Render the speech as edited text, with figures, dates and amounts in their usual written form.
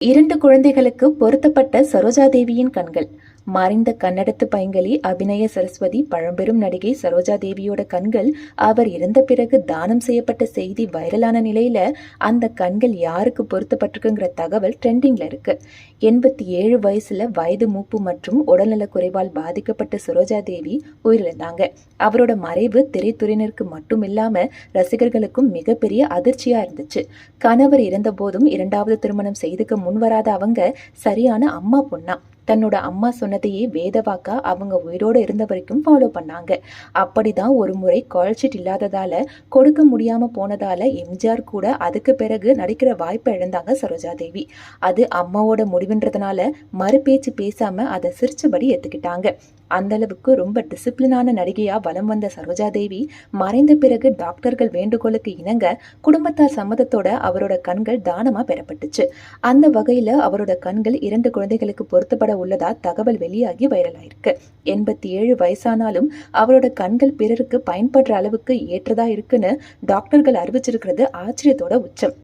2 குழந்தைகளுக்கு பொருத்தப்பட்ட சரோஜாதேவியின் கண்கள். மறைந்த கன்னடத்து பைங்கிளி அபிநய சரஸ்வதி பழம்பெரும் நடிகை சரோஜாதேவியோட கண்கள் அவர் இறந்த பிறகு தானம் செய்யப்பட்ட செய்தி வைரலான நிலையில அந்த கண்கள் யாருக்கு பொருத்தப்பட்டிருக்குங்கிற தகவல் ட்ரெண்டிங்ல இருக்கு. 87 வயசுல வயது மூப்பு மற்றும் உடல்நல குறைவால் பாதிக்கப்பட்ட சரோஜாதேவி உயிரிழந்தாங்க. அவரோட மறைவு திரைத்துறையினருக்கு மட்டும் இல்லாம ரசிகர்களுக்கும் மிகப்பெரிய அதிர்ச்சியா இருந்துச்சு. கணவர் இறந்த போதும் 2வது திருமணம் செய்துக்க முன்வராத அவங்க சரியான அம்மா பொண்ணா. தன்னோட அம்மா சொன்னதையே வேதவாக்கா அவங்க உயிரோடு இருந்த வரைக்கும் ஃபாலோ பண்ணாங்க. அப்படிதான் ஒரு முறை கால்ஷீட் இல்லாததால கொடுக்க முடியாம போனதால எம்ஜிஆர் கூட அதுக்கு பிறகு நடிக்கிற வாய்ப்பை இழந்தாங்க சரோஜாதேவி. அது அம்மாவோட முடிவுன்றதுனால மறுபேச்சு பேசாம அதை சிரிச்சபடி ஏத்துக்கிட்டாங்க. அந்த அளவுக்கு ரொம்ப டிசிப்ளினான நடிகையா வலம் வந்த சரோஜாதேவி மறைந்த பிறகு டாக்டர்கள் வேண்டுகோளுக்கு இணங்க குடும்பத்தார் சம்மதத்தோட அவரோட கண்கள் தானமா பெறப்பட்டுச்சு. அந்த வகையில அவரோட கண்கள் 2 குழந்தைகளுக்கு பொருத்தப்பட உள்ளதா தகவல் வெளியாகி வைரலாயிருக்கு. 87 வயசானாலும் அவரோட கண்கள் பிறருக்கு பயன்படுற அளவுக்கு ஏற்றதா இருக்குன்னு டாக்டர்கள் அறிவிச்சிருக்கிறது ஆச்சரியத்தோட உச்சம்.